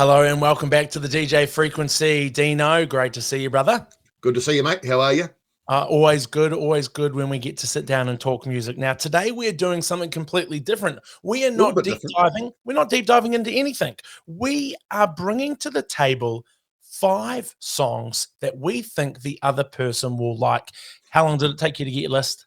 Hello and welcome back to the DJ Frequency. Dino, great to see you, brother. Good to see you, mate. How are you? Always good when we get to sit down and talk music. Now, today we're doing something completely different. We are not deep diving. We're not deep diving into anything. We are bringing to the table 5 songs that we think the other person will like. How long did it take you to get your list?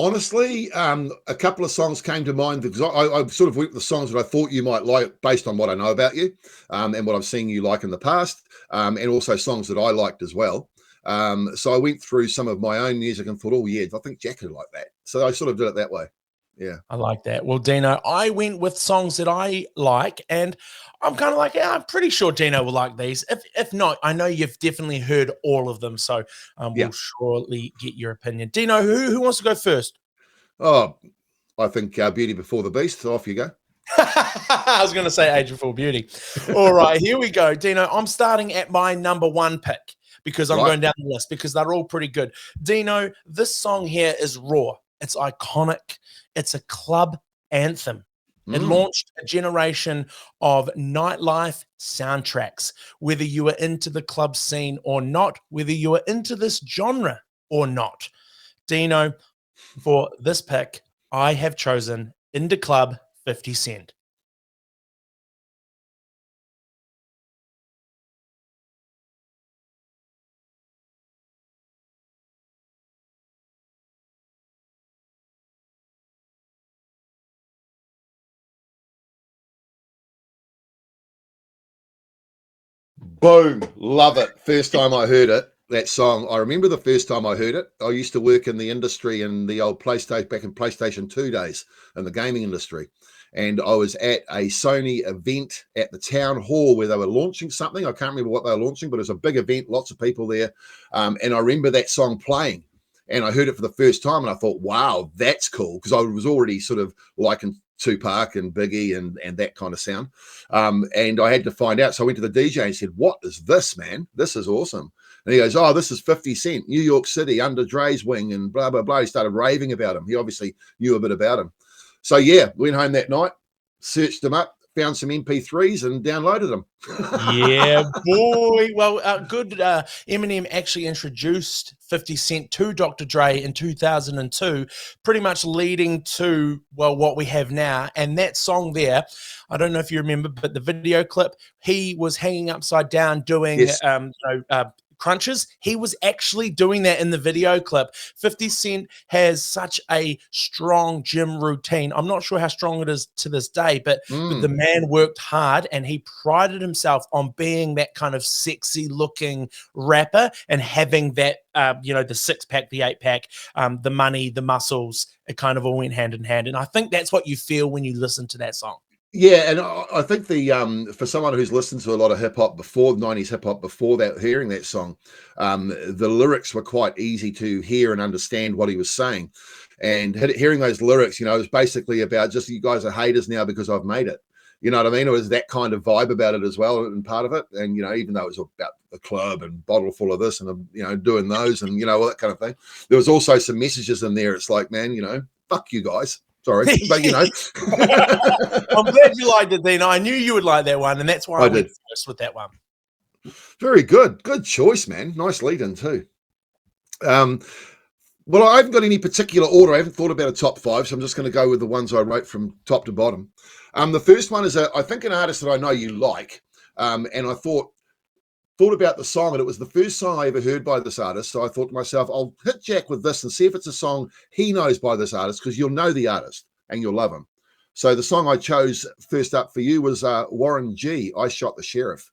Honestly, a couple of songs came to mind because I sort of went with the songs that I thought you might like based on what I know about you and what I've seen you like in the past, and also songs that I liked as well. So I went through some of my own music and thought, oh, yeah, I think Jack would like that. So I sort of did it that way. Yeah. I like that. Well, Dino, I went with songs that I like, and I'm kind of like, yeah, I'm pretty sure Dino will like these. If not, I know you've definitely heard all of them, so we'll surely get your opinion. Dino, who wants to go first? Oh, I think Beauty Before the Beast. So off you go. I was going to say Age Before Beauty. All right, here we go. Dino, I'm starting at my number 1 pick because I'm going down the list because they're all pretty good. Dino, this song here is raw. It's iconic. It's a club anthem. It launched a generation of nightlife soundtracks, whether you were into the club scene or not, whether you were into this genre or not. Dino, for this pick, I have chosen In Da Club 50 Cent. Boom. Love it. First time I heard it, that song, I remember the first time I heard it. I used to work in the industry in the old PlayStation, back in PlayStation 2 days in the gaming industry. And I was at a Sony event at the town hall where they were launching something. I can't remember what they were launching, but it was a big event, lots of people there. And I remember that song playing. And I heard it for the first time and I thought, wow, that's cool. Because I was already sort of liking Tupac and Biggie and that kind of sound. And I had to find out. So I went to the DJ and said, what is this, man? This is awesome. And he goes, oh, this is 50 Cent, New York City, under Dre's wing and blah, blah, blah. He started raving about him. He obviously knew a bit about him. So, yeah, went home that night, searched him up, found some MP3s and downloaded them. Yeah, boy. Well, good. Eminem actually introduced 50 Cent to Dr. Dre in 2002, pretty much leading to, well, what we have now. And that song there, I don't know if you remember, but the video clip, he was hanging upside down doing crunches. He was actually doing that in the video clip. 50 Cent has such a strong gym routine. I'm not sure how strong it is to this day, but the man worked hard and he prided himself on being that kind of sexy looking rapper and having that, the 6-pack, the 8-pack, the money, the muscles, it kind of all went hand in hand. And I think that's what you feel when you listen to that song. Yeah, and I think the for someone who's listened to a lot of hip hop before, 90s hip hop before that, hearing that song, the lyrics were quite easy to hear and understand what he was saying. And hearing those lyrics, it was basically about just, you guys are haters now because I've made it. You know what I mean? It was that kind of vibe about it as well, and part of it. And even though it was about the club and bottle full of this and doing those and all that kind of thing, there was also some messages in there. It's like, man, fuck you guys. Sorry, but I'm glad you liked it, Dino. I knew you would like that one, and that's why I went first with that one. Very good. Good choice, man. Nice lead in too. Well, I haven't got any particular order. I haven't thought about a top 5, so I'm just going to go with the ones I wrote from top to bottom. The first one is, I think, an artist that I know you like, and I thought about the song, and it was the first song I ever heard by this artist. So I thought to myself, I'll hit Jack with this and see if it's a song he knows by this artist, because you'll know the artist and you'll love him. So the song I chose first up for you was Warren G, I Shot the Sheriff.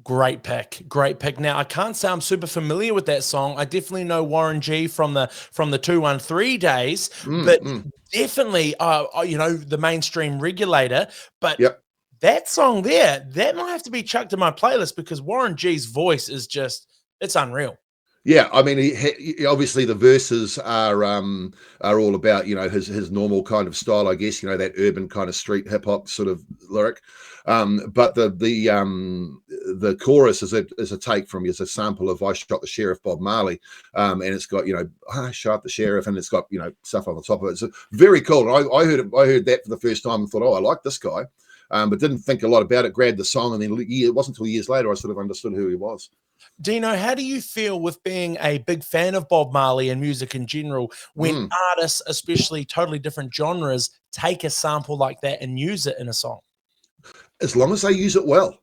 Great pick. Now, I can't say I'm super familiar with that song. I definitely know Warren G from the 213 days, but definitely, the mainstream regulator. But that song there, that might have to be chucked in my playlist because Warren G's voice is just, it's unreal. Yeah, I mean, obviously the verses are all about, you know, his normal kind of style, I guess, you know, that urban kind of street hip hop sort of lyric. But the chorus is a take from, is a sample of "I Shot the Sheriff" Bob Marley, and it's got, you know, "I shot the sheriff," and it's got, you know, stuff on the top of it. It's very cool. And I heard that for the first time and thought, oh, I like this guy, but didn't think a lot about it. Grabbed the song, and then it wasn't until years later I sort of understood who he was. Dino, how do you feel with being a big fan of Bob Marley and music in general when Mm. artists, especially totally different genres, take a sample like that and use it in a song? As long as they use it well.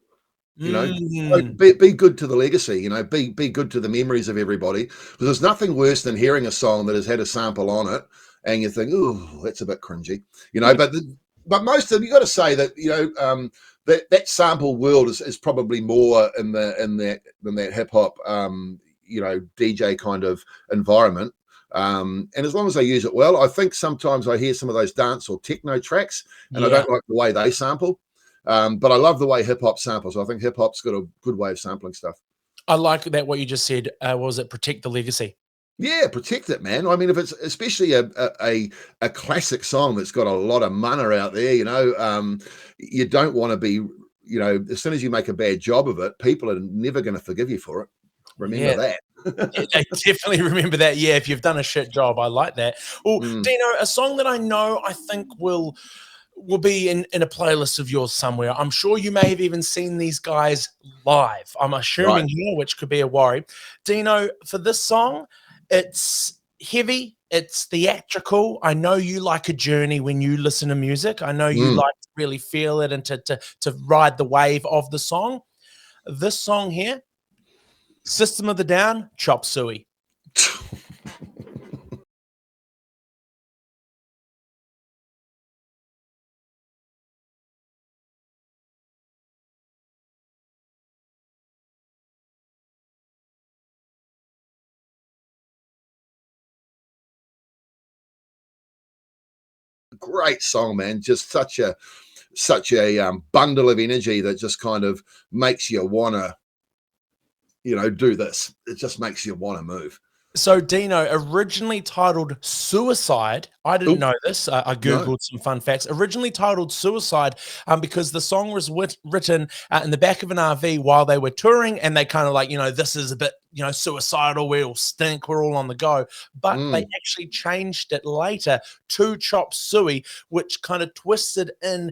You know, Mm, be good to the legacy. You know, be good to the memories of everybody. Because there's nothing worse than hearing a song that has had a sample on it, and you think, "Oh, that's a bit cringy." You know, but most of them, you got to say that, you know, that sample world is probably more in that than that hip hop, you know, DJ kind of environment. And as long as they use it well, I think sometimes I hear some of those dance or techno tracks, and I yeah. don't like the way they sample. But I love the way hip hop samples. I think hip hop's got a good way of sampling stuff. I like that what you just said. What was it? Protect the legacy. Yeah, protect it, man. I mean, if it's especially a classic song that's got a lot of mana out there, you know, you don't want to be, you know, as soon as you make a bad job of it, people are never going to forgive you for it. Remember Yeah. Yeah, that. I definitely remember that. Yeah, if you've done a shit job, I like that. Oh, Mm, Dino, a song that I know I think will be in a playlist of yours somewhere. I'm sure you may have even seen these guys live. I'm right. assuming here, which could be a worry. Dino, for this song, it's heavy, it's theatrical. I know you like a journey when you listen to music. I know you Mm. like to really feel it and to ride the wave of the song. This song here, System of the Down, Chop Suey. Great song, man. Just such a bundle of energy that just kind of makes you wanna, you know, do this. It just makes you wanna move. So Dino, originally titled Suicide, I didn't Oh, know this. I no. googled some fun facts. Originally titled Suicide, because the song was written in the back of an RV while they were touring, and they kind of like, this is a bit, suicidal. We all stink. We're all on the go. But they Mm, actually changed it later to Chop Suey, which kind of twisted in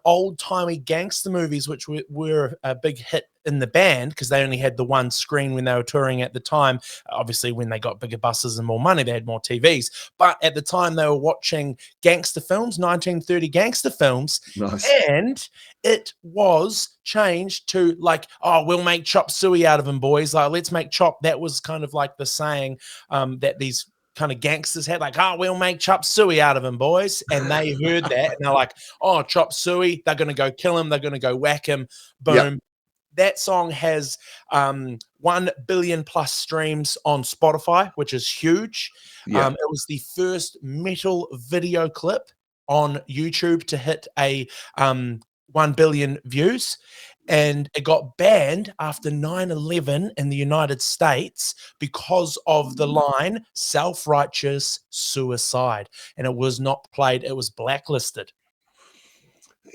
old timey gangster movies, which were a big hit in the band because they only had the one screen when they were touring at the time. Obviously, when they got bigger buses and more money, they had more TVs. But at the time, they were watching gangster films, 1930 gangster films, nice. and it was changed to like, oh, we'll make chop suey out of them, boys. Like, let's make chop. That was kind of like the saying that these kind of gangsters had, like, oh, we'll make chop suey out of him, boys. And they heard that and they're like, oh, chop suey. They're going to go kill him. They're going to go whack him. Yeah, Boom. That song has 1 billion plus streams on Spotify, which is huge. yeah. It was the first metal video clip on YouTube to hit a 1 billion views. And it got banned after 9/11 in the United States because of the line self righteous suicide. And it was not played, it was blacklisted.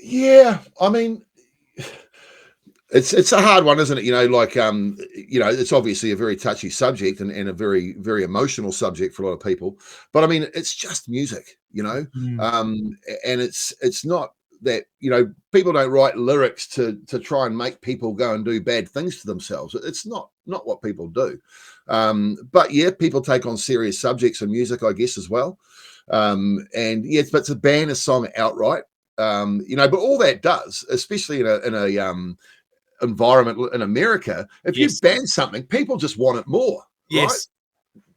Yeah, I mean, it's a hard one, isn't it? You know, like you know, it's obviously a very touchy subject and a very, very emotional subject for a lot of people. But I mean, it's just music, you know. Mm. And it's not that, you know, people don't write lyrics to try and make people go and do bad things to themselves. It's not what people do. But yeah, people take on serious subjects in music, I guess, as well. And yes, but to ban a song outright, you know, but all that does, especially in a environment in America, if you Yes. ban something, people just want it more, right? Yes.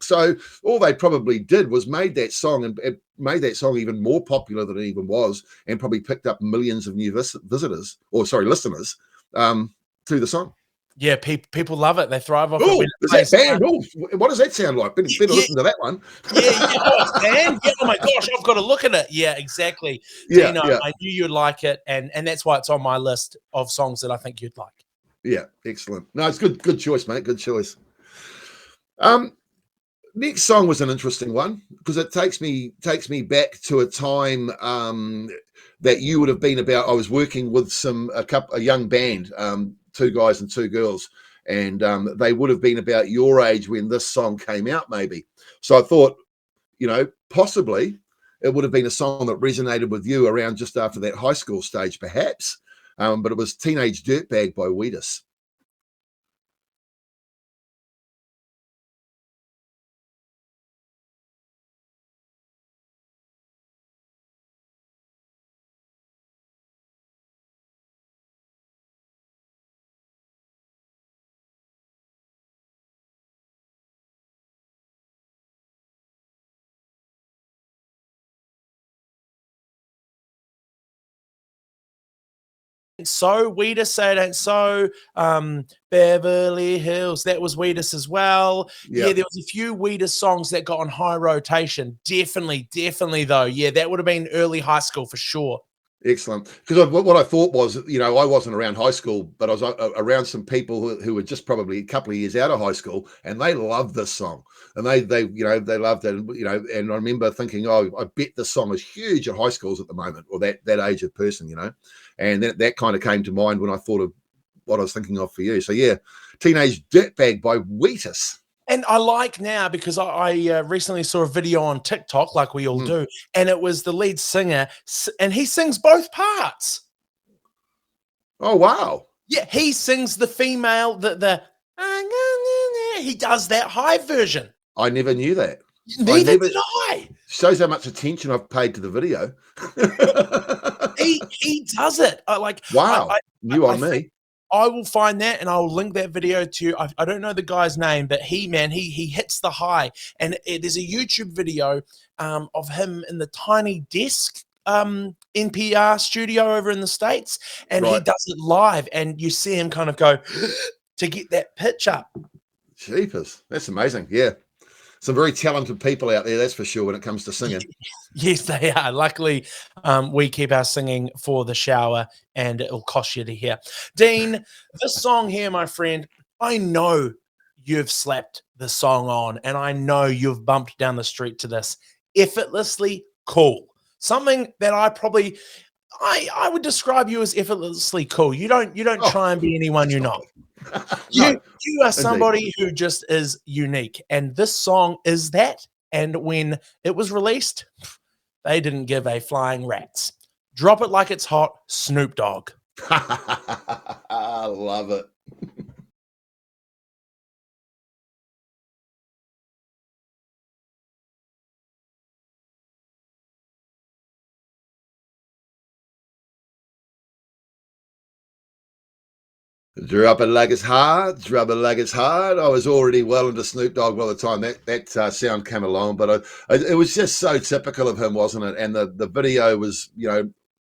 So all they probably did was made that song and it made that song even more popular than it even was, and probably picked up millions of new visitors, or sorry, listeners, through the song. Yeah, people love it. They thrive off it when Oh, it is that plays. banned? Oh, what does that sound like? Better Yeah, listen to that one. yeah, yeah. Oh, it's banned? Yeah, oh my gosh, I've got to look at it. Yeah, exactly. Yeah, Dino, yeah, I knew you'd like it, and that's why it's on my list of songs that I think you'd like. yeah. Excellent. No, it's good choice, mate. Good choice. Um, Next song was an interesting one because it takes me back to a time that you would have been about. I was working with a young band, two guys and two girls, and they would have been about your age when this song came out, maybe. So I thought, possibly it would have been a song that resonated with you around just after that high school stage, perhaps. But it was "Teenage Dirtbag" by Wheatus. So Weedus, Say It Ain't So, Beverly Hills, that was Weedus as well. Yeah. Yeah, there was a few Weedus songs that got on high rotation. Definitely though. Yeah, that would have been early high school for sure. Excellent. Because what I thought was, I wasn't around high school, but I was around some people who were just probably a couple of years out of high school, and they loved this song, and they loved it, and I remember thinking, oh, I bet this song is huge at high schools at the moment, or that age of person, and that kind of came to mind when I thought of what I was thinking of for you. So yeah, "Teenage Dirtbag" by Wheatus. And I like now because I recently saw a video on TikTok, like we all Mm. do, and it was the lead singer, and he sings both parts. Oh wow! Yeah, he sings the female, he does that high version. I never knew that. Neither did I. Shows how much attention I've paid to the video. He does it. Wow, new on me. I will find that and I will link that video to you. I don't know the guy's name, but he hits the high, and there's a YouTube video of him in the tiny desk NPR studio over in the States, and he does it live, and you see him kind of go to get that pitch up. Jeepers, that's amazing. Yeah, some very talented people out there, that's for sure, when it comes to singing. Yes, they are. Luckily, we keep our singing for the shower, and it'll cost you to hear. Dean, this song here, my friend, I know you've slapped the song on, and I know you've bumped down the street to this. Effortlessly Cool. Something that I would describe you as effortlessly cool. You don't try and be anyone you're not. You are somebody who just is unique, and this song is that. And when it was released, they didn't give a flying rat's. Drop It Like It's Hot, Snoop Dogg. I love it. Drop it like it's hard, drop it like it's hard. I was already well into Snoop Dogg by the time that sound came along, but it was just so typical of him, wasn't it? And the video was,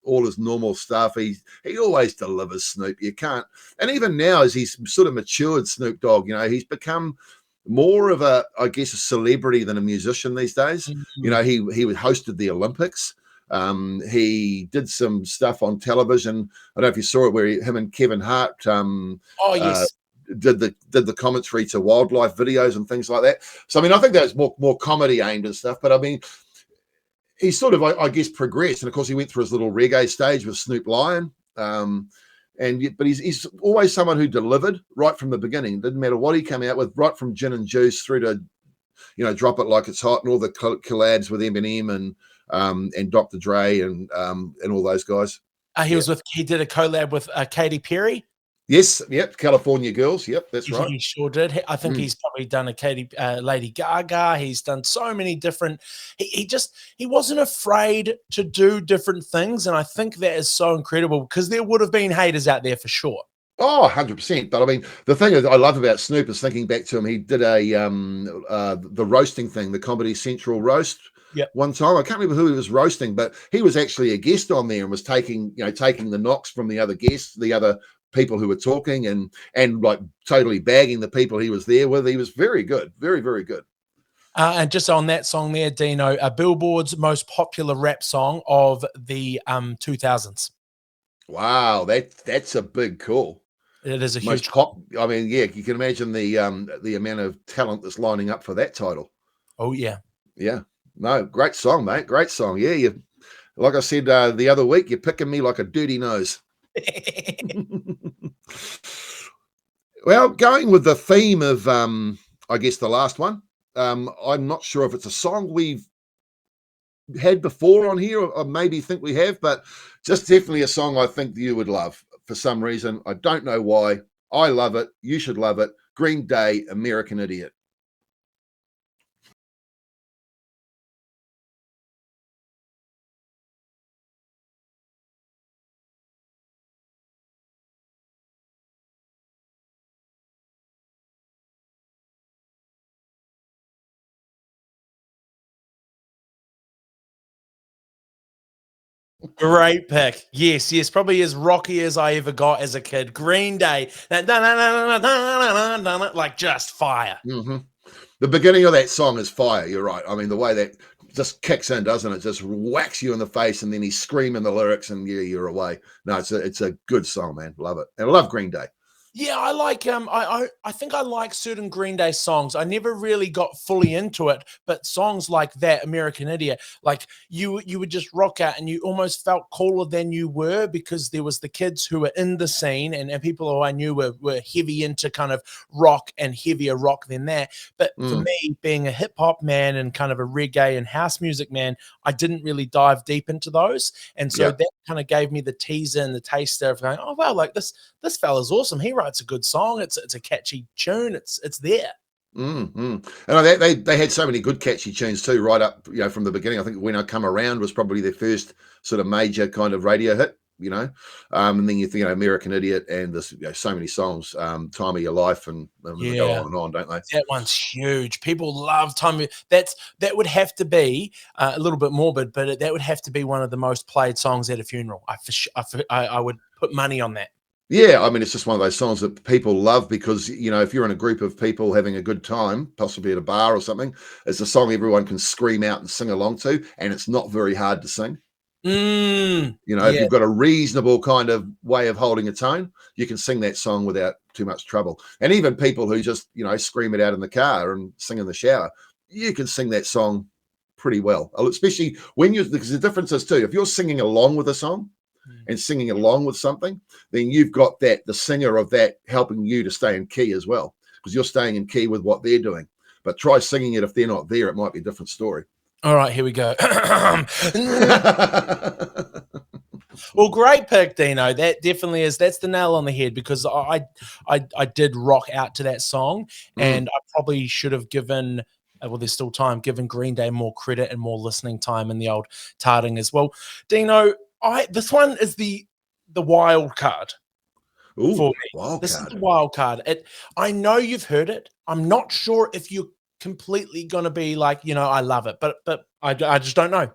all his normal stuff. He always delivers, Snoop. You can't. And even now, as he's sort of matured, Snoop Dogg, he's become more of a celebrity than a musician these days. Mm-hmm. He hosted the Olympics. He did some stuff on television. I don't know if you saw it, where him and Kevin Hart yes. Did the commentary to wildlife videos and things like that. So I mean, I think that's more comedy aimed and stuff. But I mean, he sort of, I guess, progressed, and of course, he went through his little reggae stage with Snoop Lion. But he's always someone who delivered right from the beginning. Didn't matter what he came out with, right from Gin and Juice through to, Drop It Like It's Hot, and all the collabs with Eminem and Dr. Dre and all those guys. He did a collab with Katy Perry. Yes, yep, California Girls. Yep, that's right. He sure did. I think he's probably done a Lady Gaga. He's done so many different. He wasn't afraid to do different things, and I think that is so incredible because there would have been haters out there for sure. Oh, 100%. But I mean, the thing that I love about Snoop is thinking back to him. He did the roasting thing, the Comedy Central roast. Yep. One time, I can't remember who he was roasting, but he was actually a guest on there and was taking the knocks from the other guests, the other people who were talking, and like totally bagging the people he was there with. He was very good, very, very good. And just on that song there, Dino, Billboard's most popular rap song of the 2000s. Wow, that's a big call. It is a Most huge. pop. I mean, yeah, you can imagine the amount of talent that's lining up for that title. Oh yeah. Yeah, no, great song, mate. Great song. Yeah, you like I said the other week, you're picking me like a dirty nose. Well, going with the theme of I guess the last one. I'm not sure if it's a song we've had before on here, or maybe think we have, but just definitely a song I think you would love for some reason. I don't know why. I love it. You should love it. Green Day, American Idiot. Great pick. Yes, yes, probably as rocky as I ever got as a kid. Green Day, like just fire. Mm-hmm. The beginning of that song is fire. You're right. I mean, the way that just kicks in, doesn't it? Just whacks you in the face, and then he's screaming the lyrics, and yeah, you're away. No, it's a good song, man. Love it, and I love Green Day. Yeah, I like I think I like certain Green Day songs. I never really got fully into it, but songs like that, American Idiot, like you would just rock out and you almost felt cooler than you were because there was the kids who were in the scene and people who I knew were heavy into kind of rock and heavier rock than that. But for me, being a hip hop man and kind of a reggae and house music man, I didn't really dive deep into those. And so that kind of gave me the teaser and the taster of going, oh wow, like this fella's awesome. He writes a good song. It's a catchy tune. It's there. And they had so many good catchy tunes too, right up from the beginning. I think When I Come Around was probably their first sort of major kind of radio hit. And then you think American Idiot and this so many songs, Time of Your Life, and they go on and on, don't they? That one's huge. People love Time. That would have to be a little bit morbid, but that would have to be one of the most played songs at a funeral. I would put money on that. Yeah, I mean, it's just one of those songs that people love because, if you're in a group of people having a good time, possibly at a bar or something, it's a song everyone can scream out and sing along to, and it's not very hard to sing. If you've got a reasonable kind of way of holding a tone, you can sing that song without too much trouble. And even people who just, scream it out in the car and sing in the shower, you can sing that song pretty well, especially because the difference is too, if you're singing along with a song, and singing along with something, then you've got the singer of that helping you to stay in key as well, because you're staying in key with what they're doing. But try singing it if they're not there, it might be a different story. All right, here we go. Well, great pick, Dino. That definitely is. That's the nail on the head because I did rock out to that song, and I probably should have given. Well, there's still time. Given Green Day more credit and more listening time in the old tarting as well. Dino, this one is the wild card. Ooh, for me. This is the wild card. I know you've heard it. I'm not sure if you're completely gonna be like, I love it, but I just don't know.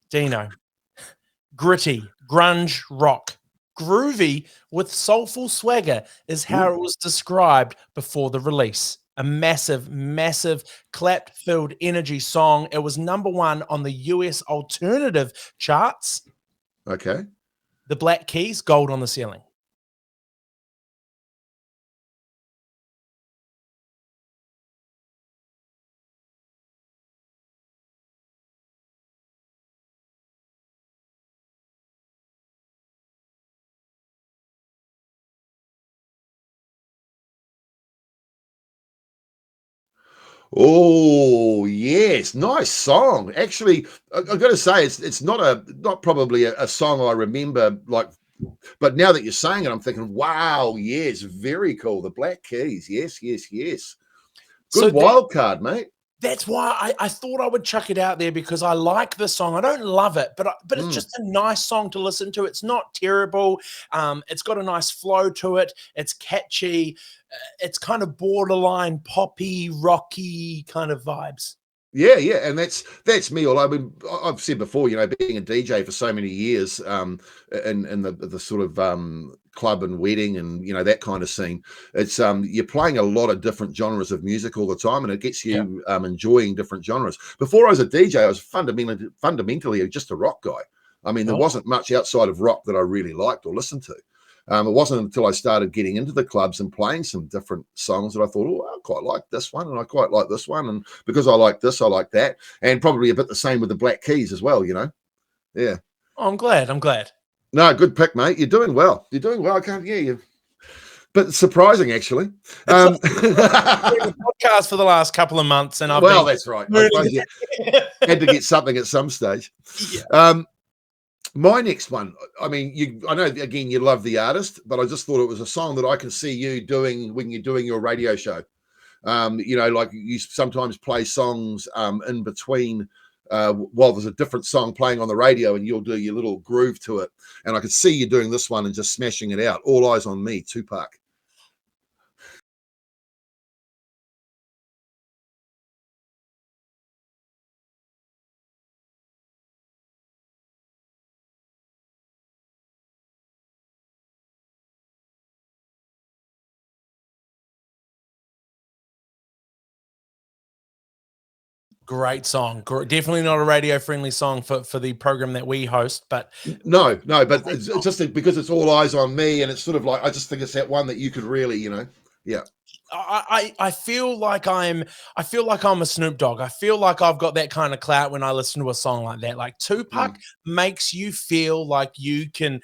Dino, gritty, grunge rock, groovy with soulful swagger is how it was described before the release. A massive, massive clap-filled energy song. It was #1 on the US alternative charts. Okay. The Black Keys, Gold on the Ceiling. Oh yes, nice song. Actually, I've got to say it's not probably a song I remember but now that you're saying it, I'm thinking, wow, yes, very cool. The Black Keys, yes. Good wild card, mate. That's why I thought I would chuck it out there because I like the song. I don't love it, but it's just a nice song to listen to. It's not terrible. It's got a nice flow to it. It's catchy. It's kind of borderline poppy, rocky kind of vibes. Yeah, and that's me. Although I've said before, being a DJ for so many years, in the sort of club and wedding and that kind of scene, it's you're playing a lot of different genres of music all the time, and it gets you enjoying different genres. Before I was a DJ, I was fundamentally just a rock guy. I mean, there wasn't much outside of rock that I really liked or listened to. It wasn't until I started getting into the clubs and playing some different songs that I thought, oh, I quite like this one, and I quite like this one, and because I like this, I like that, and probably a bit the same with the Black Keys as well, you know. Yeah. Oh, I'm glad. I'm glad. No, good pick, mate. You're doing well. You're doing well. I can't hear you. But surprising, actually. It's like doing a podcast for the last couple of months, and I've well, been that's right. I suppose you had to get something at some stage. Yeah. My next one, I mean, I know, again, you love the artist, but I just thought it was a song that I can see you doing when you're doing your radio show. You know, like you sometimes play songs in between while there's a different song playing on the radio, and you'll do your little groove to it. And I could see you doing this one and just smashing it out. All Eyes on Me, Tupac. Great song. Definitely not a radio friendly song for the program that we host, but no, but it's just because it's All Eyes on Me, and it's sort of like, I just think it's that one that you could really, you know, yeah. I feel like I'm a Snoop Dogg. I feel like I've got that kind of clout when I listen to a song like that. Like Tupac makes you feel like you can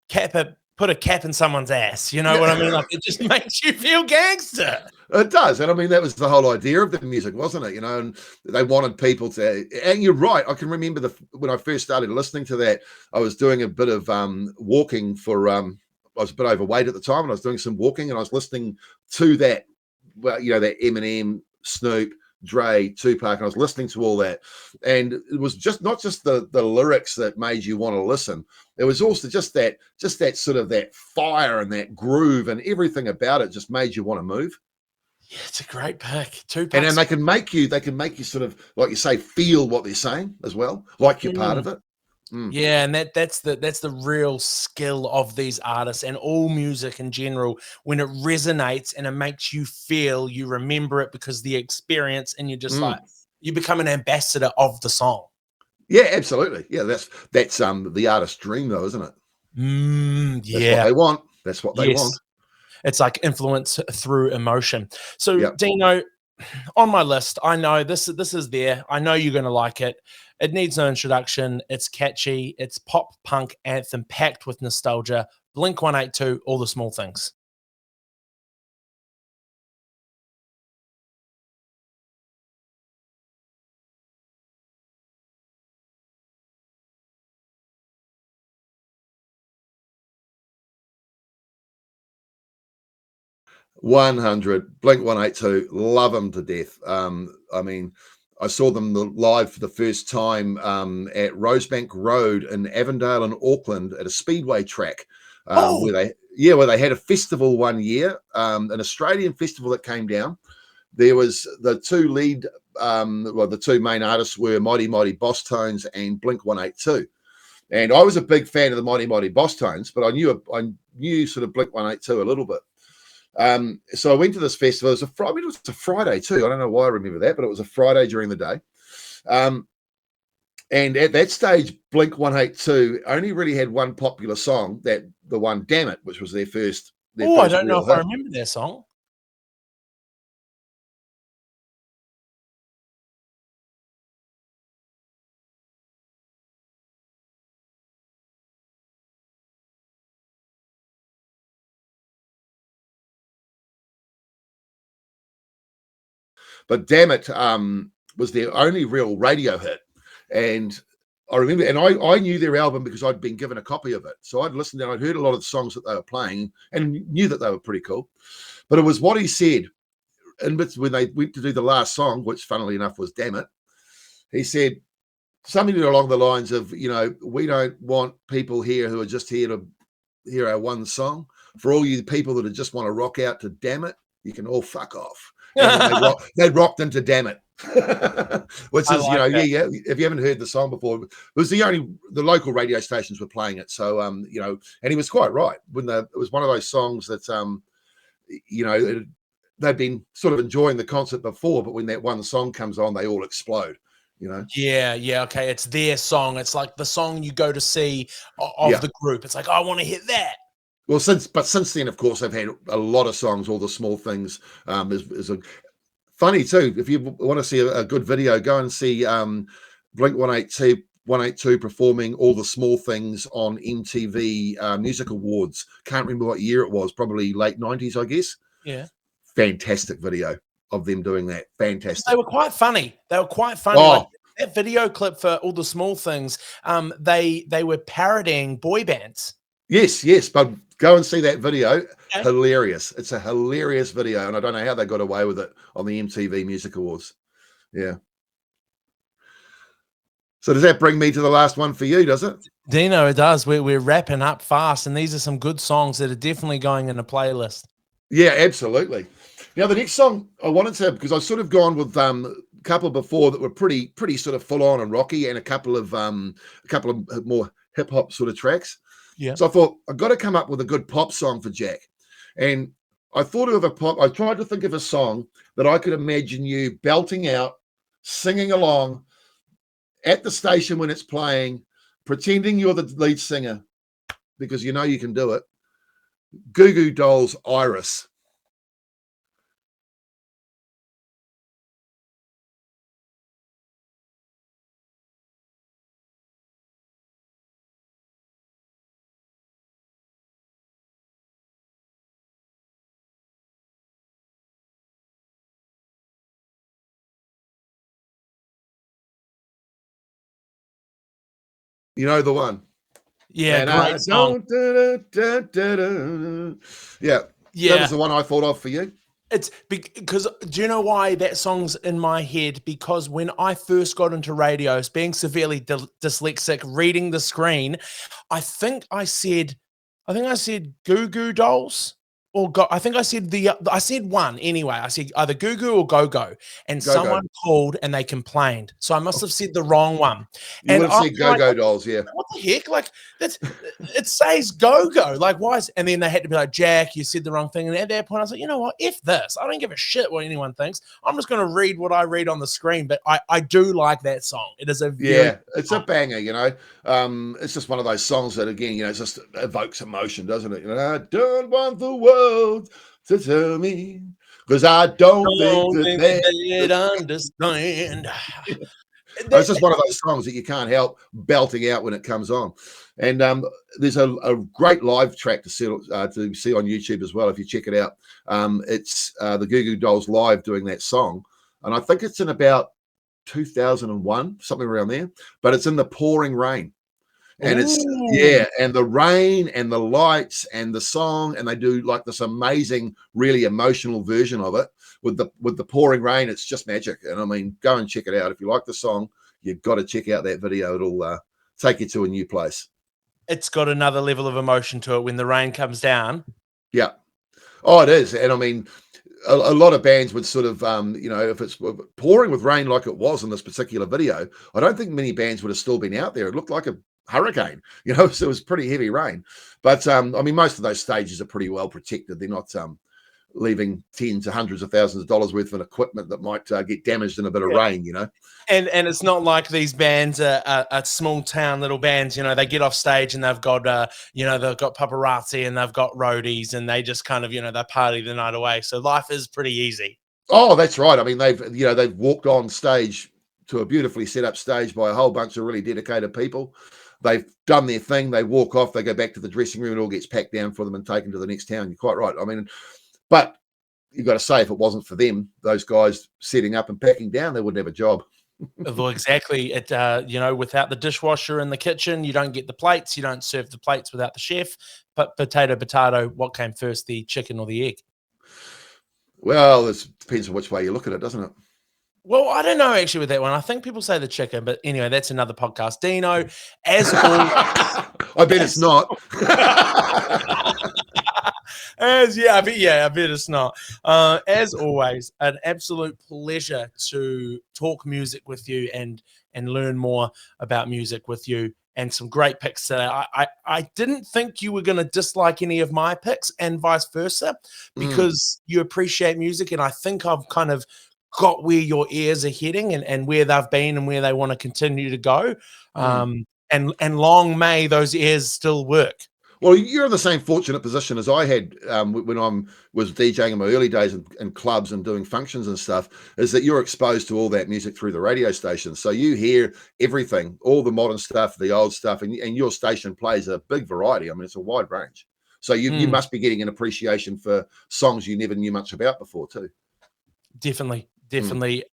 put a cap in someone's ass. You know what I mean? Like it just makes you feel gangster. It does. And I mean, that was the whole idea of the music, wasn't it? You know, and they wanted people to, and you're right. I can remember when I first started listening to that, I was doing a bit of walking for, I was a bit overweight at the time, and I was doing some walking, and I was listening to that, well, you know, that Eminem, Snoop, Dre, Tupac, and I was listening to all that. And it was just not just the lyrics that made you want to listen. It was also just that sort of that fire and that groove, and everything about it just made you want to move. Yeah, it's a great pick. Tupac, and then they can make you sort of, like you say, feel what they're saying as well, like you're part of it. Yeah, and that's the real skill of these artists and all music in general. When it resonates and it makes you feel, you remember it because the experience, and you're just like, you become an ambassador of the song. Yeah, absolutely. Yeah, that's the artist's dream, though, isn't it? Yeah, that's what they want. That's what they want. It's like influence through emotion. So, Dino, on my list, I know this is there. I know you're going to like it. It needs no introduction. It's catchy. It's pop punk anthem packed with nostalgia. Blink 182, All the Small Things. Blink 182, love them to death. I mean, I saw them live for the first time at Rosebank Road in Avondale in Auckland at a speedway track, where they had a festival one year, an Australian festival that came down. There was the two main artists were Mighty Mighty Boss Tones and Blink 182. And I was a big fan of the Mighty Mighty Boss Tones, but I knew sort of Blink 182 a little bit. So I went to this festival. It was a Friday too. I don't know why I remember that, but it was a Friday during the day. And at that stage, Blink 182 only really had one popular song, the one "Damn It," which was their first. I don't know if I remember their song. But "Damn It" was their only real radio hit. And I remember, and I knew their album because I'd been given a copy of it. So I'd listened and I'd heard a lot of the songs that they were playing and knew that they were pretty cool. But it was what he said when they went to do the last song, which funnily enough was "Damn It." He said something along the lines of, you know, we don't want people here who are just here to hear our one song. For all you people that just want to rock out to "Damn It," you can all fuck off. And they rocked into "Damn It," which is, yeah. If you haven't heard the song before, it was the local radio stations were playing it. So, and he was quite right it was one of those songs that, they've been sort of enjoying the concert before, but when that one song comes on, they all explode. Yeah, okay. It's their song. It's like the song you go to see of the group. It's like, I want to hit that. Well, since then, of course, they've had a lot of songs. All the Small Things is a funny too. If you want to see a good video, go and see Blink 182 performing All the Small Things on MTV Music Awards. Can't remember what year it was. Probably late 90s, I guess. Yeah. Fantastic video of them doing that. Fantastic. They were quite funny. They were quite funny. Oh. Like that video clip for All the Small Things, they were parodying boy bands. Yes, but go and see that video. Okay. Hilarious. It's a hilarious video, and I don't know how they got away with it on the MTV Music Awards. Yeah. So does that bring me to the last one for you, does it? Dino, it does. We're wrapping up fast, and these are some good songs that are definitely going in a playlist. Yeah, absolutely. Now, the next song I wanted to, because I've sort of gone with a couple before that were pretty sort of full on and rocky, and a couple of more hip hop sort of tracks. Yeah. So I thought I've got to come up with a good pop song for Jack, and I thought of I tried to think of a song that I could imagine you belting out, singing along at the station when it's playing, pretending you're the lead singer, because you know you can do it. Goo Goo Dolls' Iris. You know the one. Yeah, And great song. Yeah, Yeah. that was the one I thought of for you. It's because, do you know why that song's in my head? Because when I first got into radios, being severely dyslexic, reading the screen, I think I said Goo Goo Dolls. I think I said I said one anyway. I said either Goo Goo or Go Go, and someone called and they complained. So I must have said the wrong one. You would have said Go Go Dolls, yeah. What the heck? Like it says Go Go. Like why is? And then they had to be like, Jack, you said the wrong thing. And at that point, I was like, you know what? If this, I don't give a shit what anyone thinks. I'm just going to read what I read on the screen. But I do like that song. It is it's a banger. You know, it's just one of those songs that again, you know, it just evokes emotion, doesn't it? You know, I don't want the world to tell me because I don't think that they'd understand. It's just one of those songs that you can't help belting out when it comes on. And there's a great live track to see on YouTube as well if you check it out. It's the Goo Goo Dolls live doing that song, and I think it's in about 2001, something around there. But it's in the pouring rain. And it's and the rain and the lights and the song, and they do like this amazing, really emotional version of it with the pouring rain. It's just magic. And I mean, go and check it out. If you like the song, you've got to check out that video. It'll take you to a new place. It's got another level of emotion to it when the rain comes down. Yeah. Oh, it is. And I mean, a lot of bands would sort of, you know, if it's pouring with rain like it was in this particular video, I don't think many bands would have still been out there. It looked like a hurricane, you know, so it was pretty heavy rain. But I mean, most of those stages are pretty well protected. They're not leaving tens to hundreds of thousands of dollars worth of equipment that might get damaged in a bit of rain, you know. And it's not like these bands are small town little bands, you know, they get off stage and they've got, you know, they've got paparazzi and they've got roadies and they just kind of, you know, they party the night away. So life is pretty easy. Oh, that's right. I mean, they've walked on stage to a beautifully set up stage by a whole bunch of really dedicated people. They've done their thing. They walk off. They go back to the dressing room. It all gets packed down for them and taken to the next town. You're quite right. I mean, but you've got to say, if it wasn't for them, those guys setting up and packing down, they wouldn't have a job. Well, exactly. It you know, without the dishwasher in the kitchen, you don't get the plates. You don't serve the plates without the chef. But potato, what came first, the chicken or the egg? Well, it depends on which way you look at it, doesn't it? Well, I don't know actually with that one. I think people say the chicken, but anyway, that's another podcast. Dino, as always, I bet it's not. I bet it's not. As always, an absolute pleasure to talk music with you and learn more about music with you. And some great picks today. I didn't think you were going to dislike any of my picks and vice versa because you appreciate music. And I think I've kind of got where your ears are heading and where they've been and where they want to continue to go. And long may those ears still work. Well, you're in the same fortunate position as I had when I was DJing in my early days in clubs and doing functions and stuff, is that you're exposed to all that music through the radio station. So you hear everything, all the modern stuff, the old stuff, and your station plays a big variety. I mean, it's a wide range. So you must be getting an appreciation for songs you never knew much about before too. Definitely, definitely.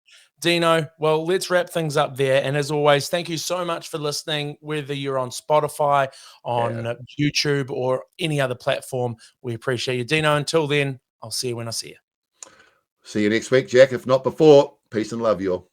Dino, well, let's wrap things up there. And as always, thank you so much for listening, whether you're on Spotify, on YouTube, or any other platform. We appreciate you. Dino, until then, I'll see you when I see you. See you next week, Jack. If not before, peace and love, you all.